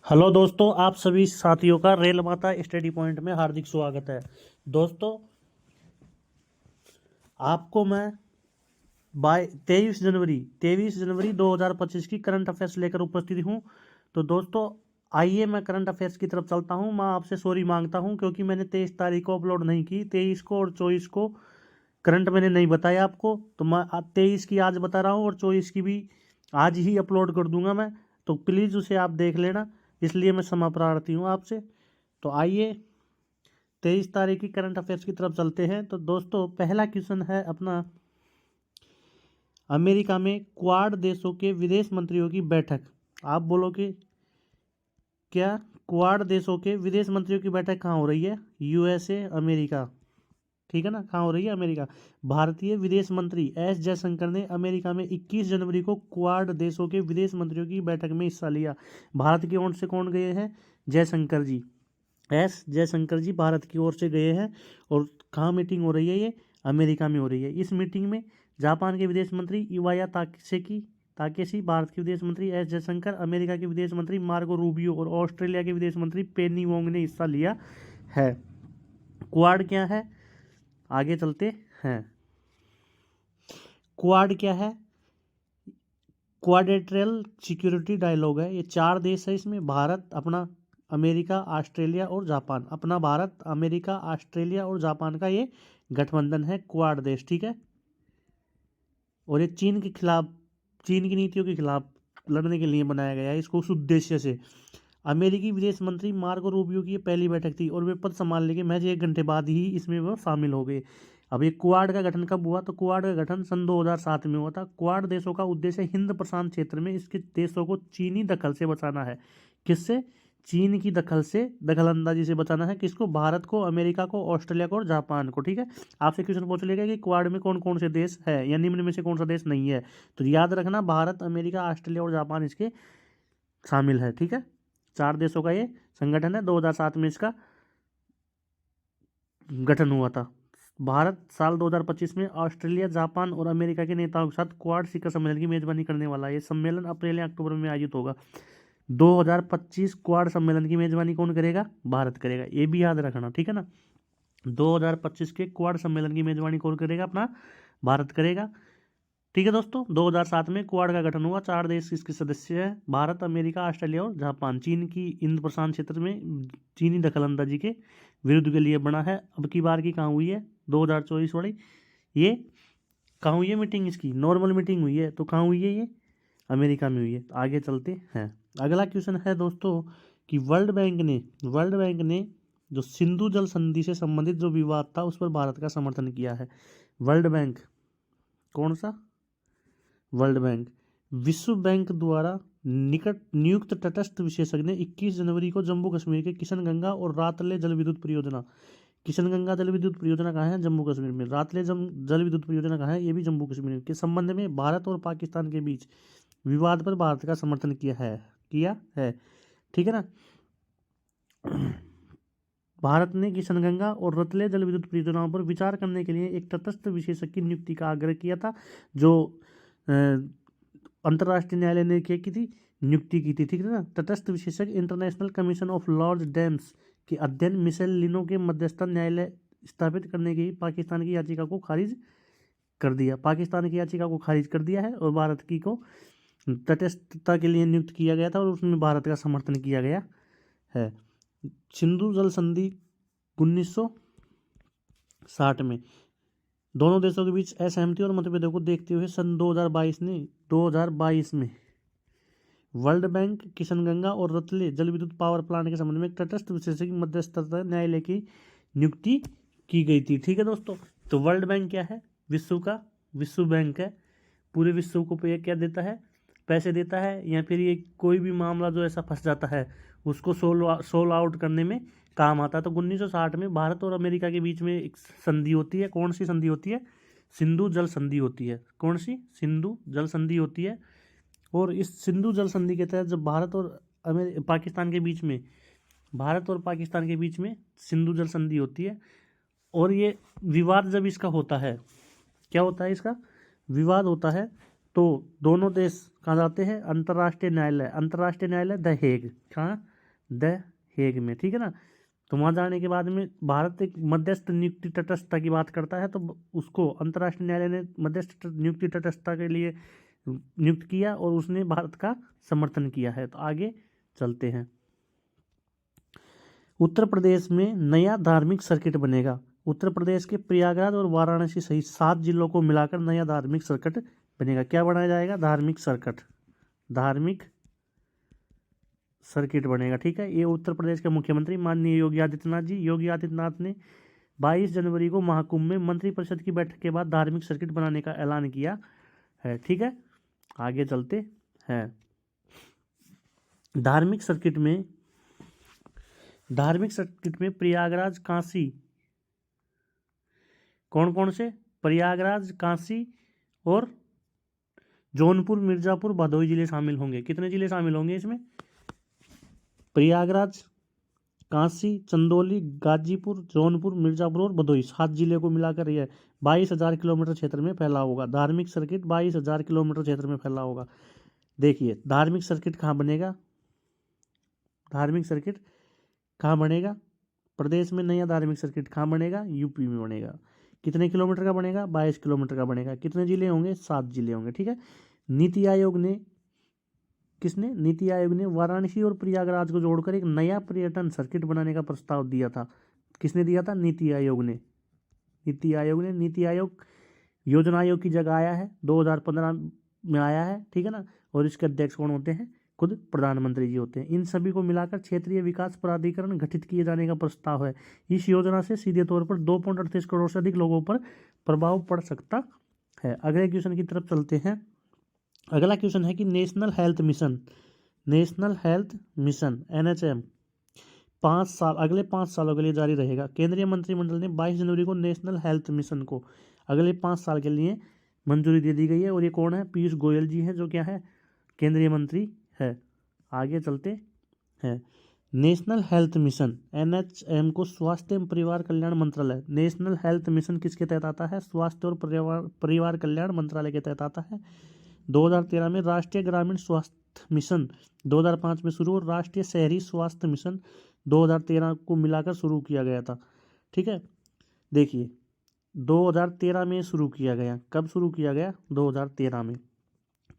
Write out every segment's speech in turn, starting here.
Hello दोस्तों, आप सभी साथियों का रेल माता स्टडी पॉइंट में हार्दिक स्वागत है। दोस्तों, आपको मैं 23 जनवरी 2025 की करंट अफेयर्स लेकर उपस्थित हूं। तो दोस्तों, आइए मैं करंट अफेयर्स की तरफ चलता हूं। मैं आपसे सॉरी मांगता हूं क्योंकि मैंने 23 तारीख को अपलोड नहीं की। 23 को और 24 को करंट मैंने नहीं बताया आपको, तो मैं 23 की आज बता रहा हूँ और 24 की भी आज ही अपलोड कर दूंगा मैं। तो प्लीज़ उसे आप देख लेना, इसलिए मैं क्षमा प्रार्थी हूँ आपसे। तो आइए 23 तारीख की करंट अफेयर्स की तरफ चलते हैं। तो दोस्तों, पहला क्वेश्चन है अपना, अमेरिका में क्वाड देशों के विदेश मंत्रियों की बैठक। आप बोलोगे क्या क्वाड देशों के विदेश मंत्रियों की बैठक कहाँ हो रही है? USA, America. ठीक है ना, कहाँ हो रही है? अमेरिका। भारतीय विदेश मंत्री एस जयशंकर ने अमेरिका में 21 जनवरी को क्वाड देशों के विदेश मंत्रियों की बैठक में हिस्सा लिया। भारत की ओर से कौन गए हैं? जयशंकर जी, एस जयशंकर जी भारत की ओर से गए हैं। और कहाँ मीटिंग हो रही है? ये अमेरिका में हो रही है। इस मीटिंग में जापान के विदेश मंत्री इवाया ताकेशी, भारत के विदेश मंत्री एस जयशंकर, अमेरिका के विदेश मंत्री मार्को रूबियो और ऑस्ट्रेलिया के विदेश मंत्री पेनी वोंग ने हिस्सा लिया है। क्वाड क्या है? आगे चलते हैं। क्वाड क्या है? क्वाड्रिलेटरल सिक्योरिटी डायलॉग है। ये 4 देश है इसमें, भारत, अपना, अमेरिका, ऑस्ट्रेलिया और जापान। अपना भारत, अमेरिका, ऑस्ट्रेलिया और जापान का ये गठबंधन है, क्वाड देश। ठीक है। और ये चीन के खिलाफ, चीन की नीतियों के खिलाफ लड़ने के लिए बनाया गया है इसको, उस उद्देश्य से। अमेरिकी विदेश मंत्री मार्को रूबियो की ये पहली बैठक थी और वे पद संभालने के महज 1 घंटे बाद ही इसमें वो शामिल हो गए। अब ये क्वाड का गठन कब हुआ? तो क्वाड का गठन सन 2007 में हुआ था। क्वाड देशों का उद्देश्य हिंद प्रशांत क्षेत्र में इसके देशों को चीनी दखल से बचाना है। किससे? चीन की दखल से, दखल अंदाजी से बचाना है। किसको? भारत को, अमेरिका को, ऑस्ट्रेलिया को और जापान को। ठीक है। आपसे क्वेश्चन पूछ लेगा कि क्वाड में कौन कौन से देश है या निम्न में से कौन सा देश नहीं है, तो याद रखना भारत, अमेरिका, ऑस्ट्रेलिया और जापान इसके शामिल है। ठीक है। 4 देशों का ये संगठन है। 2007 में इसका गठन हुआ था। भारत साल 2025 में ऑस्ट्रेलिया, जापान और अमेरिका के नेताओं के साथ क्वाड शिखर सम्मेलन की मेजबानी करने वाला है। ये सम्मेलन अप्रैल या अक्टूबर में आयोजित होगा। 2025 क्वाड सम्मेलन की मेजबानी कौन करेगा? भारत करेगा। ये भी याद रखना। ठीक है ना। 2025 के क्वाड सम्मेलन की मेजबानी कौन करेगा? अपना भारत करेगा। ठीक है दोस्तों, 2007 में क्वाड का गठन हुआ। 4 देश इसके सदस्य हैं, भारत, अमेरिका, ऑस्ट्रेलिया और जापान। चीन की हिंद प्रशांत क्षेत्र में चीनी दखलंदाजी के विरुद्ध के लिए बना है। अब की बार की कहाँ हुई है? 2024 वाली। ये कहाँ हुई है मीटिंग? इसकी नॉर्मल मीटिंग हुई है। तो कहाँ हुई है? ये अमेरिका में हुई है। आगे चलते हैं। अगला क्वेश्चन है दोस्तों कि वर्ल्ड बैंक ने जो सिंधु जल संधि से संबंधित जो विवाद था उस पर भारत का समर्थन किया है। वर्ल्ड बैंक कौन सा? World bank. विश्व बैंक द्वारा नियुक्त तटस्थ विशेषज्ञ ने 21 जनवरी को जम्मू कश्मीर के किशनगंगा और रातले जल विद्युत परियोजना, किशनगंगा जल विद्युत परियोजना कहाँ है? जम्मू कश्मीर में। रातले जल विद्युत परियोजना कहाँ है? ये भी जम्मू कश्मीर के संबंध में भारत और पाकिस्तान के बीच विवाद पर भारत का समर्थन किया है। ठीक है ना। भारत ने किशनगंगा और रतले जल विद्युत परियोजनाओं पर विचार करने के लिए एक तटस्थ विशेषज्ञ की नियुक्ति का आग्रह किया था, जो अंतर्राष्ट्रीय न्यायालय ने क्या की थी? नियुक्ति की थी। ठीक है ना। तटस्थ विशेषज्ञ international commission of large dams के अध्ययन मिशेल लिनो के मध्यस्थता न्यायालय स्थापित करने की पाकिस्तान की याचिका को खारिज कर दिया। पाकिस्तान की याचिका को खारिज कर दिया है और भारत की को तटस्थता के लिए नियुक्त किया गया था और उसमें भारत का समर्थन किया गया है। सिंधु जल संधि 1960 में दोनों देशों के बीच असहमति और मतभेदों को देखते हुए सन 2022 में वर्ल्ड बैंक किशनगंगा और रतले जल विद्युत पावर प्लांट के संबंध में एक तटस्थ विशेषज्ञ मध्यस्थता न्यायालय की नियुक्ति की गई थी। ठीक है दोस्तों। तो वर्ल्ड बैंक क्या है? विश्व बैंक है। पूरे विश्व को क्या देता है? पैसे देता है, या फिर ये कोई भी मामला जो ऐसा फंस जाता है उसको सोल्व आउट करने में काम आता है। तो 1960 में भारत और अमेरिका के बीच में एक संधि होती है। कौन सी संधि होती है? सिंधु जल संधि होती है। कौन सी? सिंधु जल संधि होती है। और इस सिंधु जल संधि के तहत जब भारत और पाकिस्तान के बीच में सिंधु जल संधि होती है, और ये विवाद जब इसका होता है, क्या होता है? इसका विवाद होता है, तो दोनों देश कहाँ जाते हैं? अंतर्राष्ट्रीय न्यायालय द हेग। कहाँ? द हेग में, ठीक है ना। तो वहाँ जाने के बाद में भारत एक मध्यस्थ नियुक्ति तटस्थता की बात करता है, तो उसको अंतर्राष्ट्रीय न्यायालय ने मध्यस्थ नियुक्ति तटस्थता के लिए नियुक्त किया और उसने भारत का समर्थन किया है। तो आगे चलते हैं। उत्तर प्रदेश में नया धार्मिक सर्किट बनेगा। उत्तर प्रदेश के प्रयागराज और वाराणसी सहित 7 जिलों को मिलाकर नया धार्मिक सर्किट बनेगा। क्या बनाया जाएगा? धार्मिक सर्किट बनेगा, ठीक है। ये उत्तर प्रदेश के मुख्यमंत्री माननीय योगी आदित्यनाथ ने 22 जनवरी को महाकुंभ में मंत्रिपरिषद की बैठक के बाद धार्मिक सर्किट बनाने का ऐलान किया है, ठीक है। आगे चलते हैं। धार्मिक सर्किट में प्रयागराज, काशी, कौन कौन से? प्रयागराज, काशी और जौनपुर, मिर्जापुर, भदोही जिले शामिल होंगे। कितने जिले शामिल होंगे इसमें? प्रयागराज, काशी, चंदौली, गाजीपुर, जौनपुर, मिर्जापुर और भदोही, 7 जिले को मिलाकर यह 22,000 किलोमीटर क्षेत्र में फैला होगा। धार्मिक सर्किट 22,000 किलोमीटर क्षेत्र में फैला होगा। देखिए, धार्मिक सर्किट कहाँ बनेगा? प्रदेश में नया धार्मिक सर्किट कहाँ बनेगा? यूपी में बनेगा। कितने किलोमीटर का बनेगा? 22 किलोमीटर का बनेगा। कितने जिले होंगे? 7 जिले होंगे, ठीक है। नीति आयोग ने वाराणसी और प्रयागराज को जोड़कर एक नया पर्यटन सर्किट बनाने का प्रस्ताव दिया था। किसने दिया था? नीति आयोग ने नीति आयोग योजना आयोग की जगह आया है, 2015 में आया है, ठीक है ना। और इसके अध्यक्ष कौन होते हैं? खुद प्रधानमंत्री जी होते हैं। इन सभी को मिलाकर क्षेत्रीय विकास प्राधिकरण गठित किए जाने का प्रस्ताव है। इस योजना से सीधे तौर पर 2.38 करोड़ से अधिक लोगों पर प्रभाव पड़ सकता है। अगले क्वेश्चन की तरफ चलते हैं। अगला क्वेश्चन है कि नेशनल हेल्थ मिशन NHM अगले 5 सालों के लिए जारी रहेगा। केंद्रीय मंत्रिमंडल ने 22 जनवरी को नेशनल हेल्थ मिशन को अगले 5 साल के लिए मंजूरी दे दी गई है। और ये कौन है? पीयूष गोयल जी हैं, जो क्या है? केंद्रीय मंत्री है। आगे चलते हैं। नेशनल हेल्थ मिशन NHM को स्वास्थ्य एवं परिवार कल्याण मंत्रालय, नेशनल हेल्थ मिशन किसके तहत आता है? स्वास्थ्य और परिवार कल्याण मंत्रालय के तहत आता है। 2013 में राष्ट्रीय ग्रामीण स्वास्थ्य मिशन 2005 में शुरू और राष्ट्रीय शहरी स्वास्थ्य मिशन 2013 को मिलाकर शुरू किया गया था, ठीक है। देखिए, 2013 में शुरू किया गया। कब शुरू किया गया? 2013 में।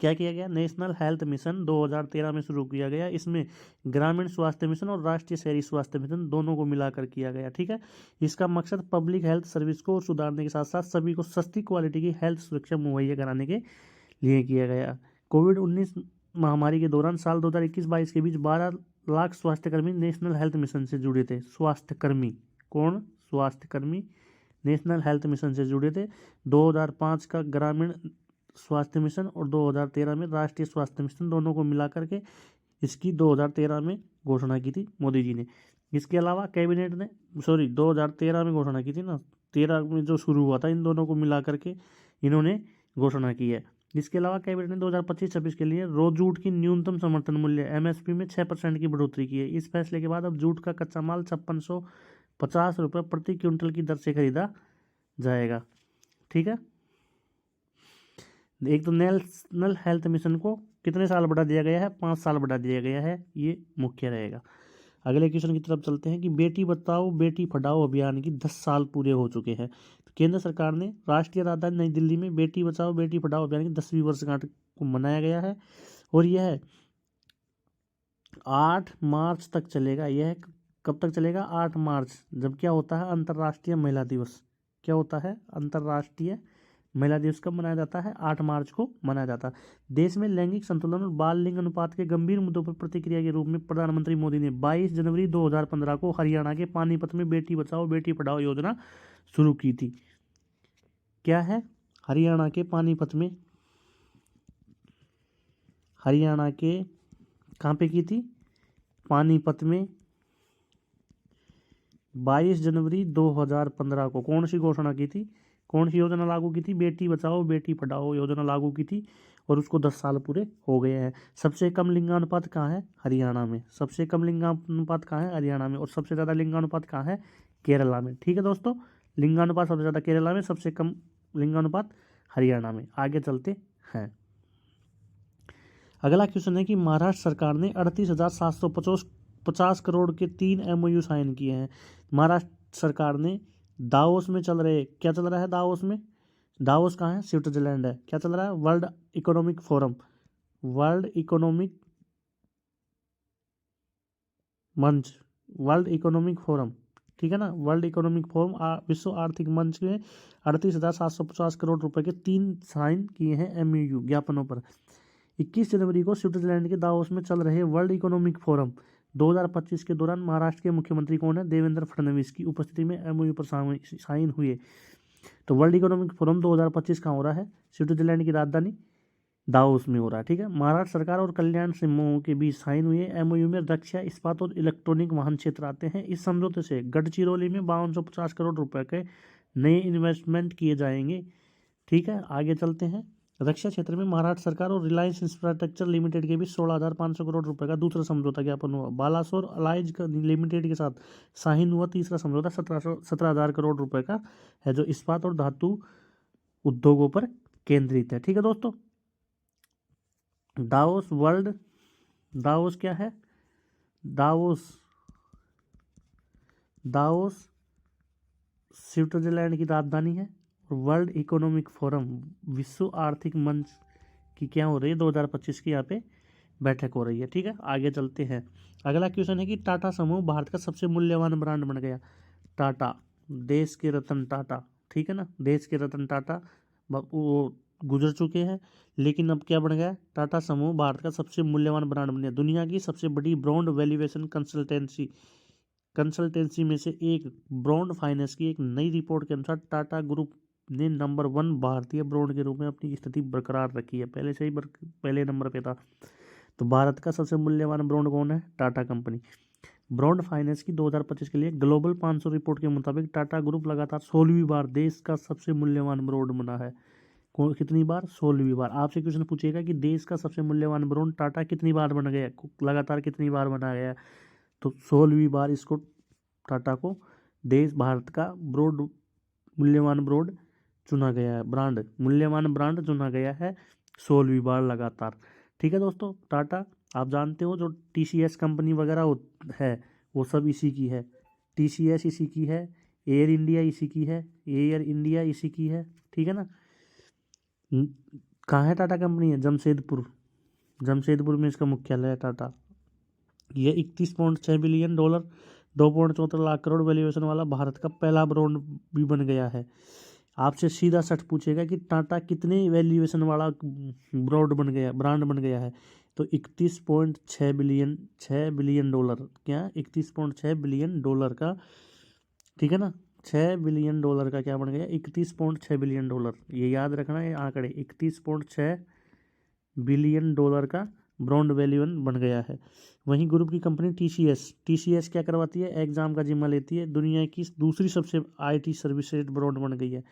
क्या किया गया? नेशनल हेल्थ मिशन 2013 में शुरू किया गया। इसमें ग्रामीण स्वास्थ्य मिशन और राष्ट्रीय शहरी स्वास्थ्य मिशन दोनों को मिलाकर किया गया, ठीक है। इसका मकसद पब्लिक हेल्थ सर्विस को सुधारने के साथ साथ सभी को सस्ती क्वालिटी की हेल्थ सुरक्षा मुहैया कराने के लिए किया गया। कोविड-19 महामारी के दौरान साल 2021-22 के बीच 12 लाख स्वास्थ्यकर्मी नेशनल हेल्थ मिशन से जुड़े थे। स्वास्थ्यकर्मी नेशनल हेल्थ मिशन से जुड़े थे। 2005 का ग्रामीण स्वास्थ्य मिशन और 2013 में राष्ट्रीय स्वास्थ्य मिशन, दोनों को मिलाकर के इसकी 2013 में घोषणा की थी मोदी जी ने। इसके अलावा कैबिनेट ने 2013 में घोषणा की थी ना, 13 में जो शुरू हुआ था, इन दोनों को मिलाकर के इन्होंने घोषणा की है। इसके अलावा कैबिनेट ने 2025-26 के लिए रो जूट की न्यूनतम समर्थन मूल्य MSP में 6% की बढ़ोतरी की है। इस फैसले के बाद अब जूट का कच्चा माल 5650 रुपये प्रति क्विंटल की दर से खरीदा जाएगा, ठीक है। एक तो नेशनल हेल्थ मिशन को कितने साल बढ़ा दिया गया है? 5 साल बढ़ा दिया गया है, ये मुख्य रहेगा। अगले क्वेश्चन की तरफ चलते हैं कि बेटी बचाओ बेटी पढ़ाओ अभियान की 10 साल पूरे हो चुके हैं। तो केंद्र सरकार ने राष्ट्रीय राजधानी नई दिल्ली में बेटी बचाओ बेटी पढ़ाओ अभियान की 10वीं वर्षगांठ को मनाया गया है और यह 8 मार्च तक चलेगा। यह कब तक चलेगा? 8 मार्च, जब क्या होता है? अंतर्राष्ट्रीय महिला दिवस। क्या होता है? अंतर्राष्ट्रीय महिला दिवस कब मनाया जाता है? 8 मार्च को मनाया जाता है। देश में लैंगिक संतुलन और बाल लिंग अनुपात के गंभीर मुद्दों पर प्रतिक्रिया के रूप में प्रधानमंत्री मोदी ने 22 जनवरी 2015 को हरियाणा के पानीपत में बेटी बचाओ बेटी पढ़ाओ योजना शुरू की थी। क्या है? हरियाणा के पानीपत में, हरियाणा के कहाँ पे की थी? पानीपत में 22 जनवरी 2015 को कौन सी घोषणा की थी? कौन सी योजना लागू की थी? बेटी बचाओ बेटी पढ़ाओ योजना लागू की थी और उसको 10 साल पूरे हो गए हैं। सबसे कम लिंगानुपात कहाँ है? हरियाणा में। सबसे कम लिंगानुपात कहाँ है? हरियाणा में। और सबसे ज़्यादा लिंगानुपात कहाँ है? केरला में, ठीक है दोस्तों। लिंगानुपात सबसे ज़्यादा केरला में, सबसे कम लिंगानुपात हरियाणा में। आगे चलते हैं। अगला क्वेश्चन है कि महाराष्ट्र सरकार ने 38,750 करोड़ के 3 MOU साइन किए हैं। महाराष्ट्र सरकार ने दावोस में चल रहे, क्या चल रहा है दावोस में, दावोस कहाँ है, स्विट्जरलैंड है, क्या चल रहा है, world economic forum, world economic मंच, वर्ल्ड इकोनॉमिक फोरम, ठीक है ना, वर्ल्ड इकोनॉमिक फोरम विश्व आर्थिक मंच में 38,750 करोड़ रुपए के 3 साइन किए हैं MOU ज्ञापनों पर। 21 जनवरी को स्विट्जरलैंड के दावोस में चल रहे वर्ल्ड इकोनॉमिक फोरम 2025 के दौरान महाराष्ट्र के मुख्यमंत्री कौन है, देवेंद्र फडणवीस की उपस्थिति में MOU पर साइन हुए। तो वर्ल्ड इकोनॉमिक फोरम 2025 कहाँ हो रहा है, स्विट्जरलैंड की राजधानी दावोस में हो रहा है, ठीक है। महाराष्ट्र सरकार और कल्याण समूह के बीच साइन हुए MOU में रक्षा, इस्पात और इलेक्ट्रॉनिक वाहन क्षेत्र आते हैं। इस समझौते से गढ़चिरौली में 5250 करोड़ रुपए के नए इन्वेस्टमेंट किए जाएंगे, ठीक है। आगे चलते हैं, रक्षा क्षेत्र में महाराष्ट्र सरकार और रिलायंस इंफ्रास्ट्रक्चर लिमिटेड के बीच 16,500 करोड़ रुपए का दूसरा समझौता ज्ञापन हुआ। बालासोर अलाइज लिमिटेड के साथ साइन हुआ तीसरा समझौता 17,000 करोड़ रुपए का है, जो इस्पात और धातु उद्योगों पर केंद्रित है, ठीक है दोस्तों। दावोस वर्ल्ड, दावोस क्या है, दावोस स्विट्जरलैंड की राजधानी है। और वर्ल्ड इकोनॉमिक फोरम विश्व आर्थिक मंच की क्या हो रही है, 2025 की यहाँ पे बैठक हो रही है, ठीक है। आगे चलते हैं, अगला क्वेश्चन है कि टाटा समूह भारत का सबसे मूल्यवान ब्रांड बन गया। टाटा, देश के रतन टाटा, ठीक है ना, देश के रतन टाटा वो गुजर चुके हैं, लेकिन अब क्या बन गया, टाटा समूह भारत का सबसे मूल्यवान ब्रांड बन गया। दुनिया की सबसे बड़ी ब्रांड वैल्यूएशन कंसल्टेंसी में से एक ब्रांड फाइनेंस की एक नई रिपोर्ट के अनुसार टाटा ग्रुप ने नंबर 1 भारतीय ब्रांड के रूप में अपनी स्थिति बरकरार रखी है, पहले से ही पहले नंबर पे था। तो भारत का सबसे मूल्यवान ब्रांड कौन है, टाटा कंपनी। ब्रांड फाइनेंस की 2025 के लिए ग्लोबल 500 रिपोर्ट के मुताबिक टाटा ग्रुप लगातार 16वीं बार देश का सबसे मूल्यवान ब्रांड बना है। कितनी बार, 16वीं बार। आपसे क्वेश्चन पूछेगा कि देश का सबसे मूल्यवान ब्रांड टाटा कितनी बार बन गया, लगातार कितनी बार बना गया, तो 16वीं बार इसको टाटा को देश भारत का ब्रांड मूल्यवान ब्रांड चुना गया है, ब्रांड मूल्यवान ब्रांड चुना गया है 16वीं बार लगातार, ठीक है दोस्तों। टाटा आप जानते हो जो TCS कंपनी वगैरह है वो सब इसी की है, TCS इसी की है, एयर इंडिया इसी की है, एयर इंडिया इसी की है, ठीक है ना। कहाँ है टाटा कंपनी है, जमशेदपुर में इसका मुख्यालय है टाटा। ये 31.6 billion dollar 2.74 lakh crore valuation वाला भारत का पहला ब्रांड भी बन गया है। आपसे सीधा सट पूछेगा कि टाटा कितने वैल्यूएशन वाला ब्रांड बन गया है, तो 31.6 बिलियन डॉलर, क्या 31.6 बिलियन डॉलर का, ठीक है ना, 6 बिलियन डॉलर का क्या बन गया, 31.6 बिलियन डॉलर, ये याद रखना ये आंकड़े, 31.6 बिलियन डॉलर का ब्रांड वैल्यूएशन बन गया है। वहीं ग्रुप की कंपनी TCS क्या करवाती है, एग्जाम का जिम्मा लेती है, दुनिया की दूसरी सबसे IT सर्विसेज ब्रांड बन गई है।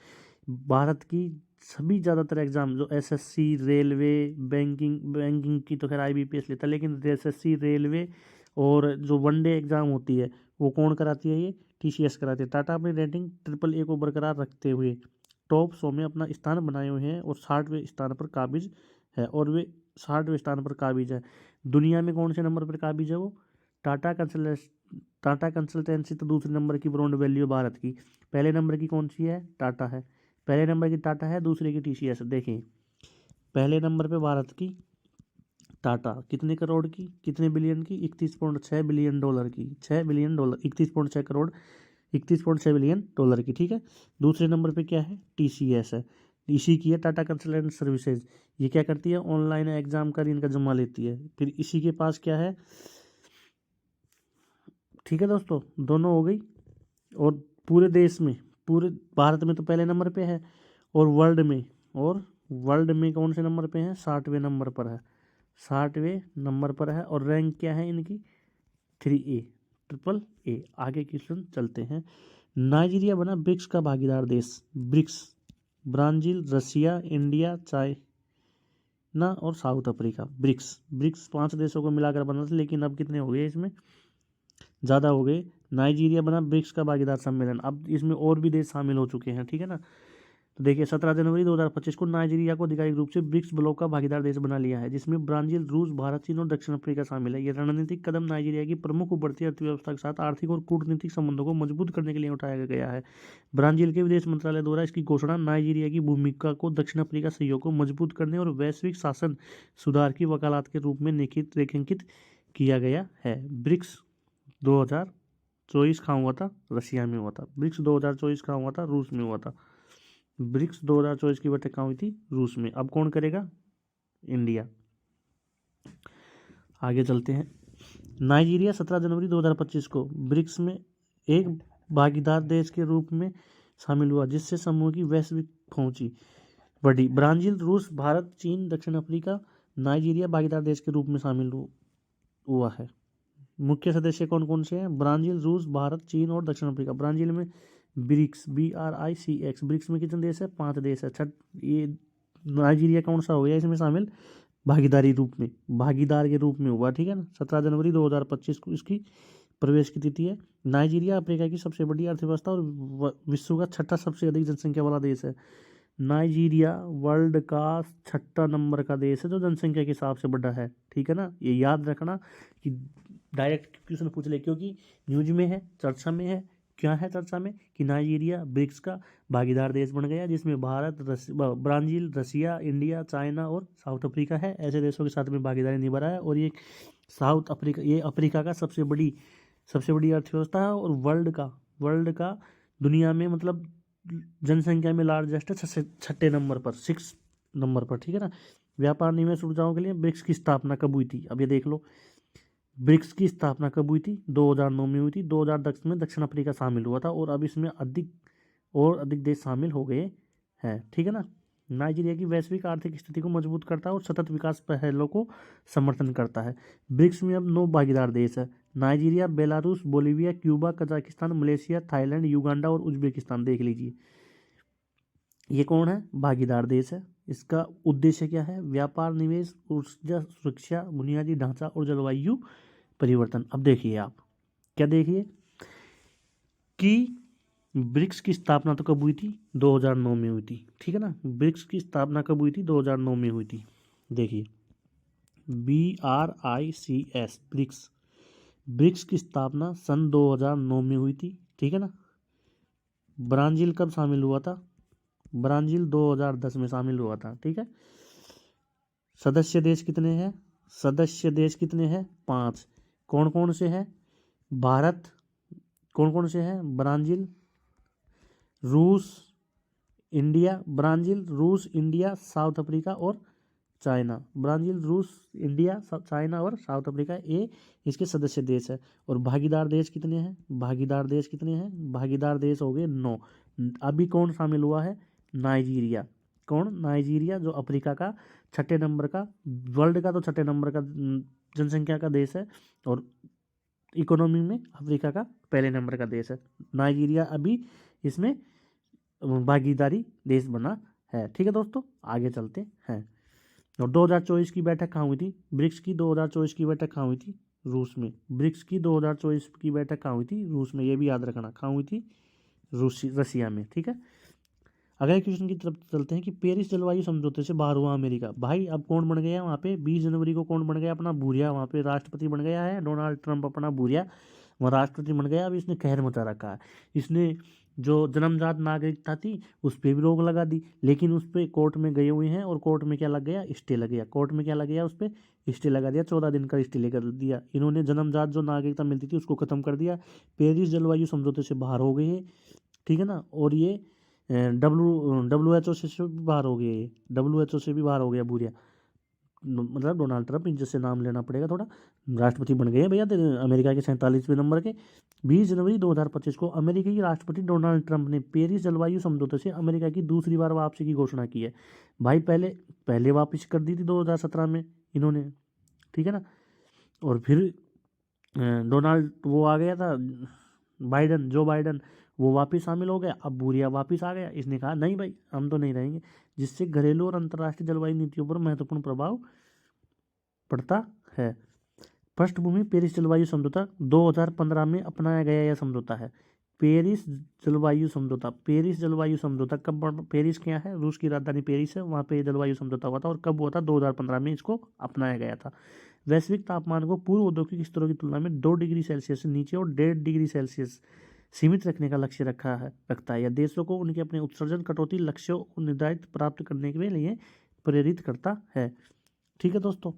भारत की सभी ज़्यादातर एग्जाम जो SSC, रेलवे, बैंकिंग की तो खैर IBPS लेता है, लेकिन SSC, रेलवे और जो वनडे एग्जाम होती है वो कौन कराती है, ये TCS कराती है। टाटा अपनी रेटिंग AAA को बरकरार रखते हुए टॉप 100 में अपना स्थान बनाए हुए हैं और 60वें स्थान पर काबिज है, और वे 60वें स्थान पर काबिज है। दुनिया में कौन से नंबर पर काबिज है वो, टाटा कंसल्टेंसी तो दूसरे नंबर की ब्रांड वैल्यू भारत की, पहले नंबर की कौन सी है, टाटा है, पहले नंबर की टाटा है, दूसरे की TCS। देखें पहले नंबर पे भारत की टाटा कितने करोड़ की, कितने बिलियन की, 31.6 बिलियन डॉलर की, 6 billion dollar, 31.6 crore, 31.6 billion dollar की, ठीक है। दूसरे नंबर पे क्या है, TCS है, इसी की है टाटा कंसल्टेंट सर्विसेज। ये क्या करती है, ऑनलाइन एग्जाम का इनका जमा लेती है। फिर इसी के पास क्या है, ठीक है दोस्तों, दोनों हो गई। और पूरे देश में, पूरे भारत में तो पहले नंबर पे है, और वर्ल्ड में कौन से नंबर पे है, 60वें नंबर पर है, 60वें नंबर पर है। और रैंक क्या है इनकी, 3A, AAA। आगे क्वेश्चन चलते हैं। नाइजीरिया बना ब्रिक्स का भागीदार देश, ब्रिक्स ब्राजील, रसिया, इंडिया, चाइना और साउथ अफ्रीका। ब्रिक्स 5 देशों को मिलाकर बना था, लेकिन अब कितने हो गए, इसमें ज़्यादा हो गए। नाइजीरिया बना ब्रिक्स का भागीदार सम्मेलन, अब इसमें और भी देश शामिल हो चुके हैं, ठीक है ना। तो देखिए 17 जनवरी 2025 को नाइजीरिया को आधिकारिक रूप से ब्रिक्स ब्लॉक का भागीदार देश बना लिया है, जिसमें ब्राजील, रूस, भारत, चीन और दक्षिण अफ्रीका शामिल है। यह रणनीतिक कदम नाइजीरिया की प्रमुख उभरती अर्थव्यवस्था के साथ आर्थिक और कूटनीतिक संबंधों को मजबूत करने के लिए उठाया गया है। ब्राजील के विदेश मंत्रालय द्वारा इसकी घोषणा नाइजीरिया की भूमिका को दक्षिण अफ्रीका सहयोग को मजबूत करने और वैश्विक शासन सुधार की वकालत के रूप में रेखांकित किया गया है। ब्रिक्स 2024 कहाँ हुआ था? रशिया में हुआ था। ब्रिक्स 2024 कहाँ हुआ था? रूस में हुआ था। ब्रिक्स 2024 की बैठक कहाँ हुई थी? रूस में। अब कौन करेगा? इंडिया। आगे चलते हैं। नाइजीरिया 17 जनवरी 2025 को ब्रिक्स में एक भागीदार देश के रूप में शामिल हुआ, जिससे समूह की वैश्विक पहुंची बढ़ी। ब्राजील, रूस, भारत, चीन, दक्षिण अफ्रीका, नाइजीरिया भागीदार देश के रूप में शामिल हुआ है। मुख्य सदस्य कौन कौन से हैं? ब्राजील, रूस, भारत, चीन और दक्षिण अफ्रीका। ब्राजील में ब्रिक्स, BRICS, ब्रिक्स में कितने देश है? 5 देश है। ये नाइजीरिया कौन सा हो गया इसमें शामिल? भागीदारी रूप में, भागीदार के रूप में हुआ, ठीक है ना। 17 जनवरी 2025 को इसकी प्रवेश की तिथि है। नाइजीरिया अफ्रीका की सबसे बड़ी अर्थव्यवस्था और विश्व का छठा सबसे अधिक जनसंख्या वाला देश है। नाइजीरिया वर्ल्ड का 6 नंबर का देश है जो जनसंख्या के हिसाब से बड़ा है, ठीक है ना। ये याद रखना कि डायरेक्ट क्वेश्चन पूछ ले, क्योंकि न्यूज में है, चर्चा में है। क्या है चर्चा में? कि नाइजीरिया ब्रिक्स का भागीदार देश बन गया, जिसमें Bharat, Brazil, Russia, India, China और साउथ अफ्रीका है। ऐसे देशों के साथ में भागीदारी निभा रहा है। और ये साउथ अफ्रीका, ये अफ्रीका का सबसे बड़ी अर्थव्यवस्था है और वर्ल्ड का दुनिया में मतलब जनसंख्या में लार्जेस्ट है, 6 नंबर पर, 6 नंबर पर, ठीक है ना। व्यापार निवेश ऊर्जाओं के लिए ब्रिक्स की स्थापना कब हुई थी? अब ये देख लो, ब्रिक्स की स्थापना कब हुई थी? 2009 में हुई थी। 2010 में दक्षिण अफ्रीका शामिल हुआ था और अब इसमें अधिक देश शामिल हो गए हैं, ठीक है ना। नाइजीरिया की वैश्विक आर्थिक स्थिति को मजबूत करता है और सतत विकास पहलों को समर्थन करता है। ब्रिक्स में अब 9 भागीदार देश है। Nigeria, Belarus, Bolivia, Cuba, Kazakhstan, Malaysia, Thailand, Uganda और उज्बेकिस्तान। देख लीजिए, ये कौन है? भागीदार देश है। इसका उद्देश्य क्या है? व्यापार, निवेश, ऊर्जा सुरक्षा, बुनियादी ढांचा और जलवायु परिवर्तन। अब देखिए आप क्या देखिए कि ब्रिक्स की स्थापना तो कब हुई थी? 2009 में हुई थी, ठीक है ना। ब्रिक्स की स्थापना कब हुई थी? 2009 में हुई थी। देखिए BRICS, ब्रिक्स की स्थापना सन 2009 में हुई थी, ठीक है ना। ब्राजील कब शामिल हुआ था? ब्राजील 2010 में शामिल हुआ था, ठीक है। सदस्य देश कितने हैं? 5। कौन कौन से हैं? भारत। कौन कौन से हैं? ब्राजील, रूस, इंडिया, साउथ अफ्रीका और चाइना। ब्राजील, रूस, इंडिया, चाइना और साउथ अफ्रीका, ये इसके सदस्य देश है। और भागीदार देश कितने हैं? भागीदार देश हो गए 9। अभी कौन शामिल हुआ है? नाइजीरिया। कौन? नाइजीरिया, जो अफ्रीका का 6 नंबर का, वर्ल्ड का तो 6 नंबर का जनसंख्या का देश है और इकोनॉमी में अफ्रीका का पहले नंबर का देश है। नाइजीरिया अभी इसमें भागीदारी देश बना है, ठीक है दोस्तों। आगे चलते हैं। और 2024 की बैठक कहाँ हुई थी? ब्रिक्स की 2024 की बैठक कहाँ हुई थी? रूस में। ब्रिक्स की 2024 की बैठक कहाँ हुई थी? रूस में। ये भी याद रखना, कहाँ हुई थी? रशिया में, ठीक है। अगले क्वेश्चन की तरफ चलते हैं कि पेरिस जलवायु समझौते से बाहर हुआ अमेरिका। भाई अब कौन बन गया वहाँ पे? 20 जनवरी को कौन बन गया? अपना भूरिया वहाँ पे राष्ट्रपति बन गया है। डोनाल्ड ट्रंप अपना भूरिया वहाँ राष्ट्रपति बन गया। अब इसने कहर मचा रखा है। इसने जो जन्मजात नागरिकता थी उस पर भी रोक लगा दी, लेकिन उस पर कोर्ट में गए हुए हैं और कोर्ट में क्या लग गया? स्टे लग गया। कोर्ट में क्या लग गया? उस पर स्टे लगा दिया। 14 दिन का स्टे लेकर दिया। इन्होंने जन्मजात जो नागरिकता मिलती थी उसको खत्म कर दिया। पेरिस जलवायु समझौते से बाहर हो गए हैं, ठीक है ना। और ये WHO से भी बाहर हो गए। WHO से भी बाहर हो गया भूरिया, मतलब डोनाल्ड ट्रंप, इनसे से नाम लेना पड़ेगा थोड़ा। राष्ट्रपति बन गए भैया अमेरिका के 47वें नंबर के। 20 जनवरी 2025 को अमेरिकी राष्ट्रपति डोनाल्ड ट्रंप ने पेरिस जलवायु समझौते से अमेरिका की दूसरी बार वापसी की घोषणा की है। भाई पहले वापसी कर दी थी 2017 में इन्होंने, ठीक है ना। और फिर डोनाल्ड वो आ गया था, जो बाइडन, वो वापस शामिल हो गया। अब भूरिया वापस आ गया। इसने कहा नहीं भाई, हम तो नहीं रहेंगे, जिससे घरेलू और अंतर्राष्ट्रीय जलवायु नीतियों पर महत्वपूर्ण प्रभाव पड़ता है। पृष्ठभूमि पेरिस जलवायु समझौता 2015 में अपनाया गया यह समझौता है। पेरिस जलवायु समझौता। पेरिस जलवायु समझौता कब, पेरिस क्या है, रूस की राजधानी पेरिस है, वहाँ पे जलवायु समझौता हुआ था और कब हुआ था, 2015 में इसको अपनाया गया था। वैश्विक तापमान को पूर्व औद्योगिक स्तरों की तुलना में 2 डिग्री सेल्सियस से नीचे और 1.5 डिग्री सेल्सियस सीमित रखने का लक्ष्य रखता है। यह देशों को उनके अपने उत्सर्जन कटौती लक्ष्यों को निर्धारित प्राप्त करने के लिए प्रेरित करता है। ठीक है दोस्तों,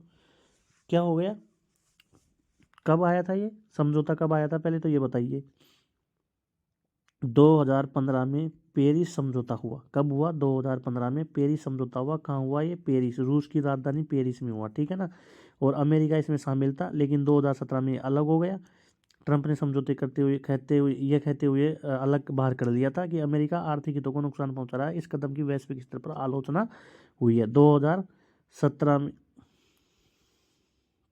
क्या हो गया, कब आया था ये समझौता, कब आया था पहले तो ये बताइए। 2015 में पेरिस समझौता हुआ। कब हुआ, 2015 में पेरिस समझौता हुआ। कहाँ हुआ ये, पेरिस, रूस की राजधानी पेरिस में हुआ। ठीक है ना, और अमेरिका इसमें शामिल था, लेकिन 2017 में अलग हो गया। ट्रंप ने समझौते कहते हुए अलग बाहर कर दिया था कि अमेरिका आर्थिक हितों को नुकसान पहुंचा रहा है। इस कदम की वैश्विक स्तर पर आलोचना हुई है। 2017 में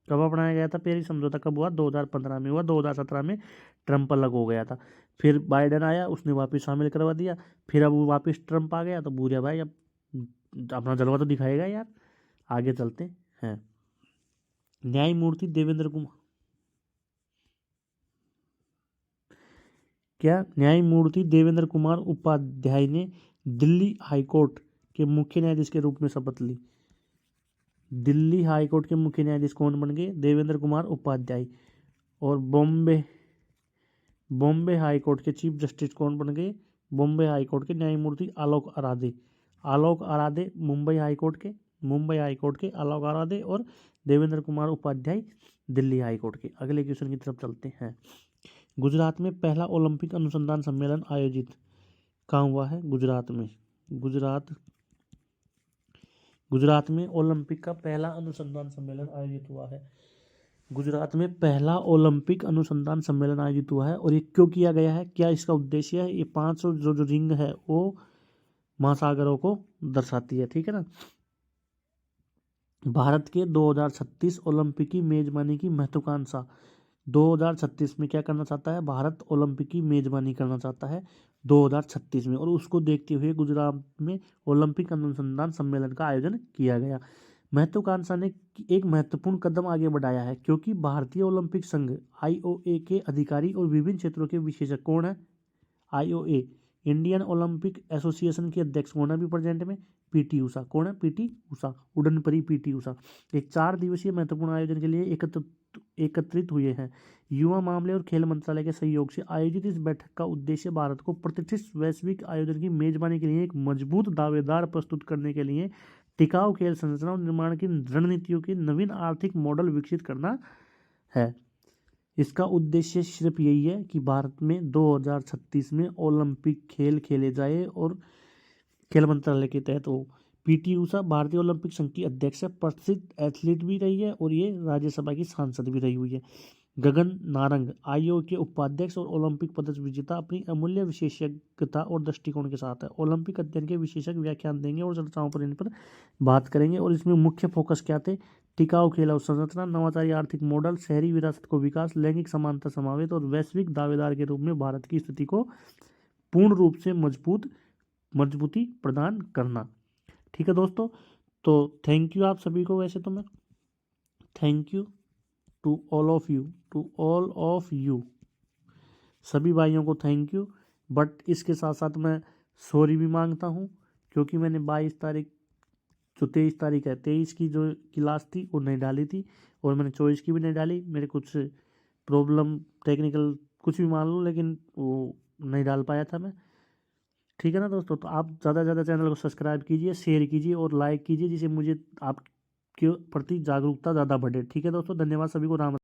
कब अपनाया गया था पेरिस समझौता, कब हुआ, 2015 में हुआ। 2017 में ट्रंप अलग हो गया था, फिर बाइडेन आया, उसने वापस शामिल करवा दिया, फिर अब वो वापस ट्रंप आ गया, तो भूरिया भाई अब अपना जलवा तो दिखाएगा यार। आगे चलते हैं। न्यायमूर्ति देवेंद्र कुमार, क्या, न्यायमूर्ति देवेंद्र कुमार उपाध्याय ने दिल्ली हाईकोर्ट के मुख्य न्यायाधीश के रूप में शपथ ली। दिल्ली हाईकोर्ट के मुख्य न्यायाधीश कौन बन गए, देवेंद्र कुमार उपाध्याय। और बॉम्बे हाईकोर्ट के चीफ जस्टिस कौन बन गए, बॉम्बे हाईकोर्ट के न्यायमूर्ति आलोक आराधे। आलोक आराधे मुंबई हाईकोर्ट के आलोक आराधे, और देवेंद्र कुमार उपाध्याय दिल्ली हाईकोर्ट के। अगले क्वेश्चन की तरफ चलते हैं। गुजरात में पहला ओलंपिक अनुसंधान सम्मेलन आयोजित कहाँ हुआ है, गुजरात में। गुजरात में ओलंपिक का पहला अनुसंधान सम्मेलन आयोजित हुआ है। गुजरात में पहला ओलंपिक अनुसंधान सम्मेलन आयोजित हुआ है। और ये क्यों किया गया है, क्या इसका उद्देश्य है, ये 5 जो रिंग है वो महासागरों को दर्शाती है। ठीक है ना। भारत के 2036 ओलंपिक की मेजबानी की महत्वाकांक्षा। 2036 में क्या करना चाहता है भारत, ओलंपिक की मेजबानी करना चाहता है 2036 में, और उसको देखते हुए गुजरात में ओलंपिक अनुसंधान सम्मेलन का आयोजन किया गया। महत्वाकांक्षा ने एक महत्वपूर्ण कदम आगे बढ़ाया है, क्योंकि भारतीय ओलंपिक संघ IOA के अधिकारी और विभिन्न क्षेत्रों के विशेषज्ञ कौन है, IOA इंडियन ओलंपिक एसोसिएशन के अध्यक्ष कौन है अभी प्रेजेंट में, PT उषा। कौन है, PT उषा, उड़न परी PT उषा। एक 4 दिवसीय महत्वपूर्ण आयोजन के लिए एकत्रित हुए हैं। युवा मामले और खेल मंत्रालय के सहयोग से आयोजित इस बैठक का उद्देश्य भारत को प्रतिष्ठित वैश्विक आयोजन की मेजबानी के लिए एक मजबूत दावेदार प्रस्तुत करने के लिए टिकाऊ खेल संरचना और निर्माण की रणनीतियों के नवीन आर्थिक मॉडल विकसित करना है। इसका उद्देश्य सिर्फ यही है कि भारत में 2036 में ओलंपिक खेल खेले जाए, और खेल मंत्रालय के तहत हो। PT उषा भारतीय ओलंपिक संघ की अध्यक्ष है, प्रसिद्ध एथलीट भी रही है, और ये राज्यसभा की सांसद भी रही हुई है। गगन नारंग IOA के उपाध्यक्ष और ओलंपिक पदक विजेता अपनी अमूल्य विशेषज्ञता और दृष्टिकोण के साथ है। ओलंपिक अध्ययन के विशेषज्ञ व्याख्यान देंगे और चर्चाओं पर इन पर बात करेंगे। और इसमें मुख्य फोकस क्या थे, टिकाऊ खेल अवसंरचना, नवाचारी आर्थिक मॉडल, शहरी विरासत को विकास, लैंगिक समानता समावेश और वैश्विक दावेदार के रूप में भारत की स्थिति को पूर्ण रूप से मजबूती प्रदान करना। ठीक है दोस्तों, तो थैंक यू आप सभी को। वैसे तो मैं thank you to all of you सभी भाइयों को थैंक यू। बट इसके साथ साथ मैं सॉरी भी मांगता हूँ, क्योंकि मैंने 22 तारीख जो 23 तारीख है, 23 की जो क्लास थी वो नहीं डाली थी, और मैंने 24 की भी नहीं डाली। मेरे कुछ प्रॉब्लम, टेक्निकल कुछ भी मान लो, लेकिन वो नहीं डाल पाया था मैं। ठीक है ना दोस्तों, तो आप ज़्यादा से ज़्यादा चैनल को सब्सक्राइब कीजिए, शेयर कीजिए और लाइक कीजिए, जिससे मुझे आपके प्रति जागरूकता ज़्यादा बढ़े। ठीक है दोस्तों, धन्यवाद सभी को। राम